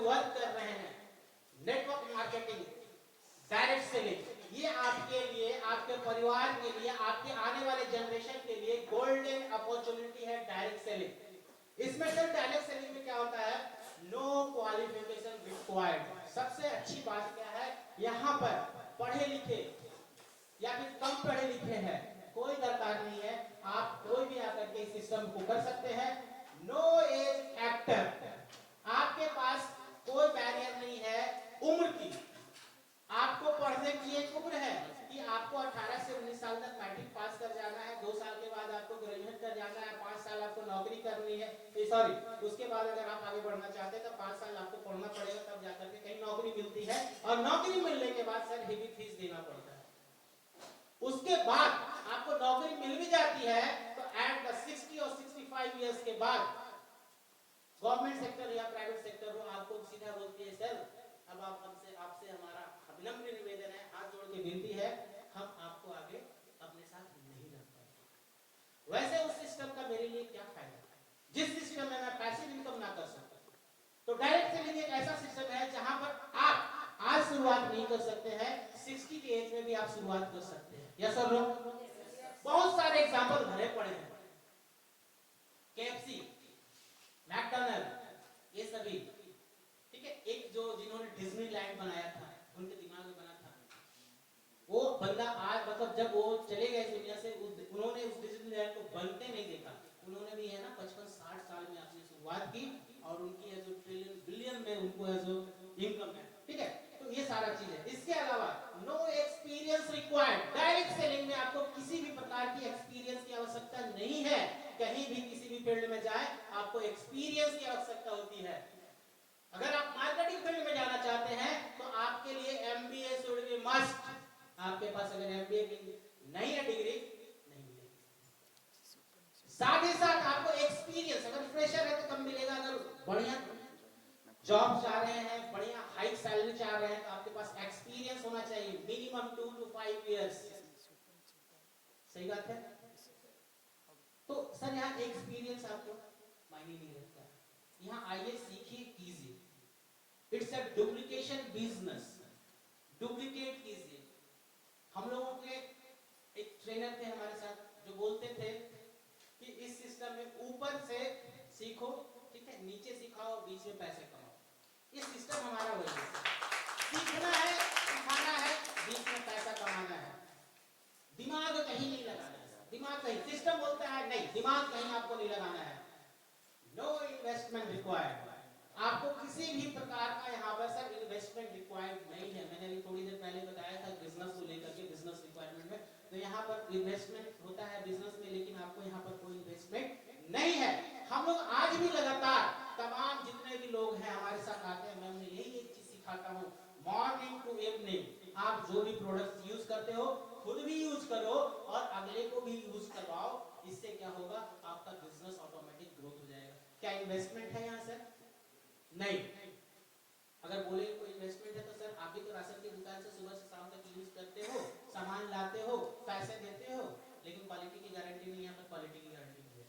Work कर रहे हैं, नेटवर्क मार्केटिंग, डायरेक्ट सेलिंग, ये आपके लिए, आपके परिवार के लिए, आपके आने वाले जनरेशन के लिए गोल्डन अपॉर्चुनिटी है डायरेक्ट सेलिंग। इसमें सिर्फ डायरेक्ट सेलिंग में क्या होता है, नो क्वालिफिकेशन रिक्वायर्ड। सबसे अच्छी बात क्या है, यहाँ पर पढ़े लिखे या फिर कम पढ़े लिखे हैं कोई दरकार नहीं है, आप कोई भी आकर के इस सिस्टम को कर सकते हैं। नो एज फैक्टर, आपके पास कोई बैरियर नहीं है उम्र की। आपको पढ़ने की एक उम्र है कि आपको 18 से 19 साल तक मैट्रिक पास कर जाना है, 2 साल के बाद आपको ग्रेजुएट कर जाना है, 5 साल आपको नौकरी करनी है, सॉरी उसके बाद अगर आप आगे बढ़ना चाहते हैं तो 5 साल आपको पढ़ना पड़ेगा, तब जाकर के कहीं नौकरी मिलती है, और नौकरी मिलने के बाद सर हेवी फीस देना पड़ता है। उसके बाद आपको नौकरी मिल भी जाती है तो एट द 60 और 65 इयर्स के बाद गवर्नमेंट सेक्टर या प्राइवेट सेक्टर हो आपको सीधा बोलती है, सर अब आप हमसे, आपसे हमारा अभिनम्र निवेदन है, हाथ जोड़ के विनती है, हम आपको आगे अपने साथ नहीं रख पाएंगे। वैसे उस सिस्टम का मेरे लिए क्या फायदा, जिस सिस्टम में मैं पैसिव इनकम ना कर सकता। तो डायरेक्ट सेलिंग एक ऐसा सिस्टम है जहां पर आप आज शुरुआत नहीं कर सकते हैं, 60 की एज में भी आप शुरुआत कर सकते हैं। यस और नो? बहुत सारे एग्जांपल भरे पड़े हैं, KFC, मैकडॉनल्ड, ये सभी, ठीक है। एक जो जिन्होंने डिज्नीलैंड बनाया था, उनके दिमाग में बना था, वो बंदा आज मतलब जब वो चले गए दुनिया से, उन्होंने उस डिज्नीलैंड को बनते नहीं देखा। उन्होंने भी है ना 55-60 साल में अपनी शुरुआत की, और उनकी है जो ट्रिलियन बिलियन में उनको है जो इनकम है, ठीक है। तो ये सारा चीज है। इसके अलावा no experience required, direct selling में आपको किसी भी प्रकार की एक्सपीरियंस की आवश्यकता नहीं है। कहीं भी किसी भी फील्ड में जाए आपको एक्सपीरियंस की आवश्यकता होती है। अगर आप मार्केटिंग फील्ड में जाना चाहते हैं तो आपके लिए एमबीए शुड बी मस्ट। आपके पास अगर एमबीए की नहीं है डिग्री, नहीं मिलेगी। साथ ही साथ आपको एक्सपीरियंस, अगर फ्रेशर है तो कम मिलेगा, अगर बढ़िया जॉब चाह रहे हैं, बढ़िया हाई सैलरी चाह रहे हैं, तो आपके पास एक्सपीरियंस होना चाहिए, मिनिमम 2 to 5 इयर्स। सही बात है। तो सर यहाँ एक्सपीरियंस आपको मायने नहीं रखता, यहाँ आइए सीखिए, कीजिए। It's a duplication business, duplicate कीजिए। हम लोगों के एक ट्रेनर थे हमारे साथ जो बोलते थे कि इस सिस्टम में ऊपर से सीखो, ठीक है, नीचे सिखाओ, बीच में पैसे कमाओ। ये सिस्टम हमारा वही है, सीखना है, सिखाना है, बीच में पैसा कमाना है, दिमाग कहीं नहीं लगाना है। दिमाग कहीं, सिस्टम बोलता है नहीं, दिमाग कहीं आपको नहीं लगाना है। नो इन्वेस्टमेंट रिक्वायर्ड, आपको किसी भी प्रकार का यहाँ पर सर इन्वेस्टमेंट रिक्वायर्ड नहीं है। मैंने अभी थोड़ी देर पहले बताया था बिजनेस को लेकर के, बिजनेस रिक्वायरमेंट में, तो यहाँ पर इन्वेस्टमेंट होता है बिजनेस में, लेकिन आपको यहाँ पर कोई इन्वेस्टमेंट नहीं है। हम लोग आज भी लगातार तमाम जितने भी लोग हैं हमारे साथ आते हैं, मैं उन्हें यही एक चीज सिखाता हूँ, मॉर्निंग टू इवनिंग आप जो भी प्रोडक्ट यूज करते हो खुद भी यूज करो और अगले को भी यूज करवाओ। इससे क्या होगा, आपका बिजनेस ऑटोमेटिक ग्रोथ हो जाएगा। क्या इन्वेस्टमेंट है यहाँ सर? नहीं। अगर बोले कोई इन्वेस्टमेंट है तो सर आप भी तो राशन की दुकान से सुबह से शाम तक यूज करते हो, सामान लाते हो, पैसे देते हो, लेकिन क्वालिटी की गारंटी नहीं, यहाँ पर क्वालिटी की गारंटी नहीं है।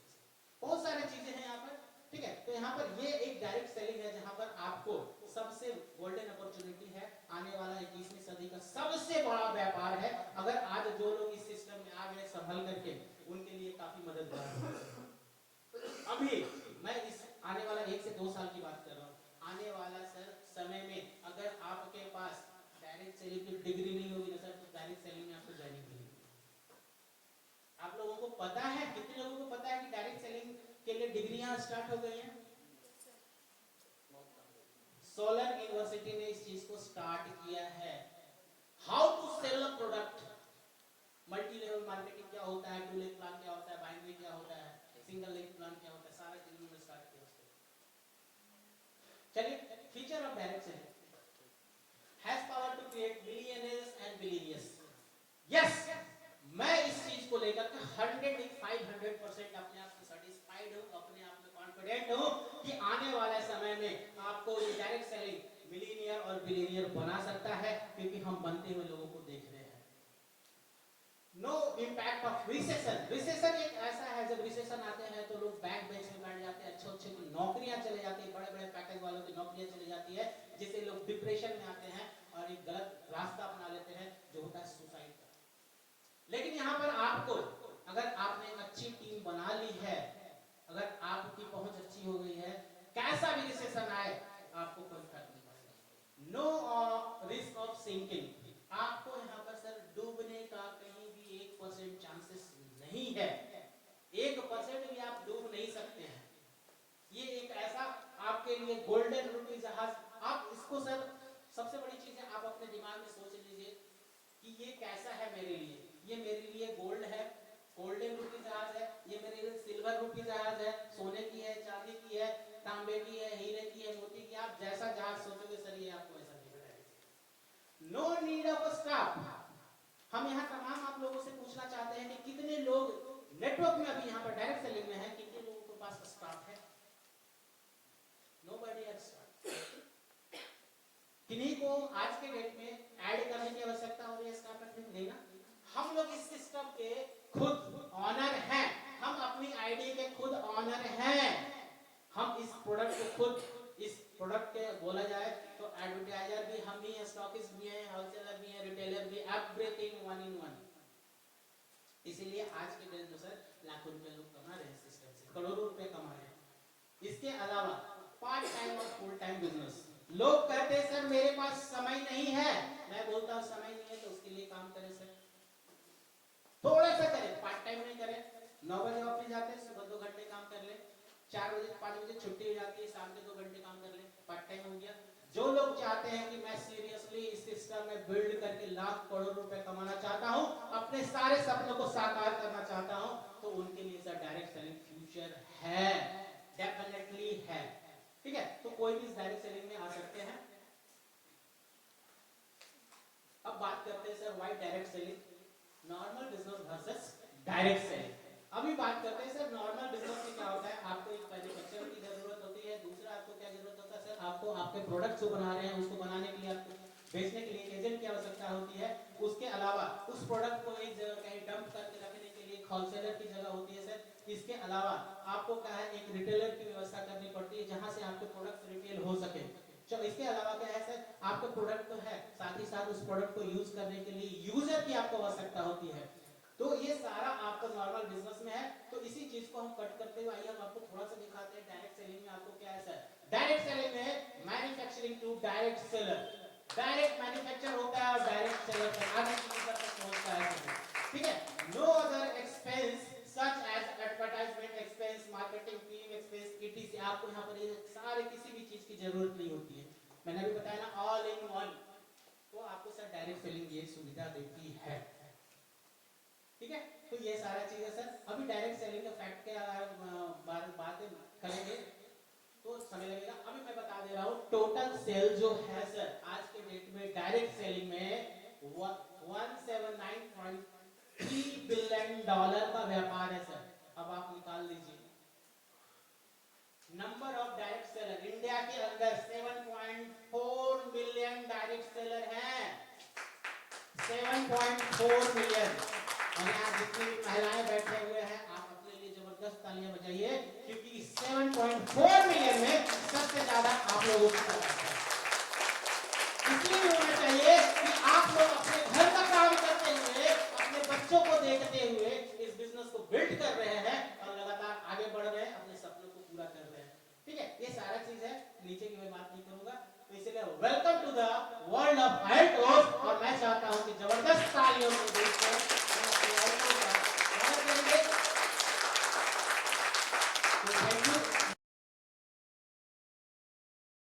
बहुत सारी चीजें हैं यहाँ पर, ठीक है। तो यहाँ पर ये एक डायरेक्ट सेलिंग है जहाँ पर आपको सबसे गोल्डन अपॉर्चुनिटी है, आने वाला 21वीं सदी का सबसे बड़ा व्यापार है। अगर आज जो लोग इस सिस्टम में आ गए संभल करके, उनके लिए काफी मददगार है। अभी मैं इस आने वाला 1 से 2 साल की बात कर रहा हूँ, आने वाला सर समय में अगर आपके पास डायरेक्ट सेलिंग की डिग्री नहीं होगी ना सर, तो डायरेक्ट सेलिंग में आपको ज्वाइनिंग नहीं होगी। आप लोगों को पता है, कितने लोगों को पता है कि डायरेक्ट सेलिंग के लिए डिग्रियां स्टार्ट हो गई हैं? सोलन यूनिवर्सिटी ने इस चीज को स्टार्ट किया है। How to sell a product, multi level marketing क्या होता है, टू लेग प्लान क्या होता है, बाइनरी क्या होता है, सिंगल लेग प्लान क्या होता है, सारा चीज उन्होंने स्टार्ट किया उसको। चलिए, feature of direct selling has power to create millionaires and billionaires. Yes, मैं इस चीज को लेकर के 100% अपने आप से सेटिस्फाइड हूं, अपने आप में कॉन्फिडेंट हूं कि आने वाले समय में आपको ये डायरेक्ट सेलिंग मिलियनियर और बिलियनियर बना सकता है, क्योंकि हम बनते हुए लोगों को देख रहे हैं। No impact of recession, recession एक ऐसा है, जब रिसेशन आते हैं तो लोग बैक बेंच में बैठ जाते हैं, अच्छे अच्छे की नौकरियां चले जाती है, बड़े बड़े पैकेज वालों की नौकरियां चली जाती है, जिससे लोग डिप्रेशन में आते हैं और एक गलत रास्ता अपना लेते हैं जो होता है सुसाइड का। लेकिन यहाँ पर आपको, अगर आपने अच्छी टीम बना ली है, अगर आपकी पहुंच अच्छी हो गई है, कैसा भी रिसेशन आए आपको कोई फर्क नहीं पड़ेगा। नो रिस्क ऑफ सिंकिंग, आपको यहाँ पर सर डूबने का कहीं भी 1% चांसेस नहीं है। 1% भी आप डूब नहीं सकते हैं। ये एक ऐसा आपके लिए गोल्डन रूपी जहाज, आप इसको सर सबसे बड़ी चीज है, आप अपने दिमाग में सोच लीजिए कि ये कैसा है मेरे लिए। ये मेरे लिए गोल्ड है, गोल्डन रूपी जहाज है, ये मेरे लिए सिल्वर रूपी जहाज है, सोने की है, चांदी की है, तांबे की है, हीरे की है, मोती की, आप जैसा जहाज सोचोगे सर ये आपको ऐसा दिखेगा। No need of a staff. हम यहाँ तमाम आप लोगों से पूछना चाहते हैं कि कितने लोग नेटवर्क में अभी यहाँ पर डायरेक्ट सेलिंग में है, कितने लोगों के पास स्टाफ है? Nobody has staff. किन्हीं को आज के डेट में ऐड करने की आवश्यकता हो रही है स्टाफ रखने के लिए ना। हम लोग इस सिस्टम के खुद ऑनर हैं, हम अपनी आईडी के खुद ऑनर हैं। हम इस प्रोडक्ट को खुद, इस प्रोडक्ट के बोला जाए तो एडवर्टाइजर भी हम ही हैं, स्टॉकिस्ट भी हैं, होलसेलर भी हैं, रिटेलर भी, एवरीथिंग वन इन वन। इसीलिए आज के डेट में सर लाखों रुपए लोग कमा रहे हैं सिस्टम से, करोड़ों रुपए कमा रहे हैं। इसके अलावा पार्ट टाइम और फुल टाइम बिजनेस। लोग कहते हैं सर मेरे पास समय नहीं है, मैं बोलता हूं समय नहीं है तो उसके लिए काम करें सर, थोड़ा सा करें, पार्ट टाइम नहीं करें। 9 बजे ऑफिस जाते हैं, सुबह 2 घंटे काम कर ले, 4 बजे 5 बजे छुट्टी हो जाती है, शाम के 2 घंटे काम कर ले, पार्ट टाइम हो गया। जो लोग चाहते हैं कि मैं सीरियसली इस सिस्टम में बिल्ड करके लाख करोड़ रुपए कमाना चाहता हूं, अपने सारे सपनों को साकार करना चाहता हूं, तो उनके लिए सर डायरेक्ट सेलिंग फ्यूचर है, डेफिनेटली है। ठीक है, तो कोई भी इस डायरेक्ट सेलिंग में आ सकते हैं। अब बात करते हैं sir why direct selling, normal business versus direct selling. अभी बात करते हैं सर नॉर्मल बिजनेस में क्या होता है। आपको एक मैन्युफैक्चरर की जरूरत होती है, दूसरा आपको क्या जरूरत होता है सर, आपको आपके प्रोडक्ट्स जो बना रहे हैं उसको बनाने के लिए, आपको बेचने के लिए एजेंट की आवश्यकता होती है। उसके अलावा उस प्रोडक्ट को एक जगह कहीं डंप करके रखने के लिए होलसेलर की जगह होती है सर। इसके अलावा आपको क्या है, एक रिटेलर की व्यवस्था करनी पड़ती है जहां से आपके प्रोडक्ट रिटेल हो सके। चलो इसके अलावा क्या है सर, आपका प्रोडक्ट तो है, साथ ही साथ उस प्रोडक्ट को यूज करने के लिए यूजर की आपको आवश्यकता होती है। तो ये सारा आपका नॉर्मल बिजनेस में है। तो इसी चीज को हम कट करते हुए आइए हम आपको थोड़ा सा दिखाते हैं डायरेक्ट सेलिंग में आपको क्या है सर। डायरेक्ट सेलिंग में manufacturing to direct seller, direct manufacture होता है और डायरेक्ट सेलर तक आगे यूजर तक पहुंचता है। ठीक है, no other expense such as advertisement expense, marketing team expense, etc। आपको यहाँ पर ये सारे किसी भी चीज की जरूरत नहीं होती है। मैंने अभी बताया ना ऑल इन वन, तो आपको सर डायरेक्ट सेलिंग ये सुविधा देती है। ठीक है, तो ये सारा चीज है सर। अभी डायरेक्ट सेलिंग के फैक्ट के बातें करेंगे तो समय लगेगा। अभी मैं बता दे रहा हूँ टोटल सेल जो है सर आज के डेट में डायरेक्ट सेलिंग में 179.3 बिलियन डॉलर का व्यापार है सर। अब आप निकाल लीजिए number of direct seller. India के अंदर 7.4 मिलियन डायरेक्ट सेलर हैं, 7.4 मिलियन। और यहाँ जितनी भी महिलाएं बैठे हुए हैं आप अपने लिए जबरदस्त तालियां बजाइए, क्योंकि 7.4 मिलियन में सबसे ज्यादा आप लोगों की तादाद है। इसलिए होना चाहिए कि आप लोग अपने घर का काम करते हुए, अपने बच्चों को देखते हुए इस बिजनेस को बिल्ड कर रहे हैं और लगातार आगे बढ़ रहे हैं, अपने सपनों को पूरा कर रहे हैं। ठीक है, ये सारा चीज है, नीचे की मैं बात नहीं करूंगा। तो इसलिए welcome to the world of iotas. और मैं चाहता हूं कि जबरदस्त तालियों से देखकर तो थैंक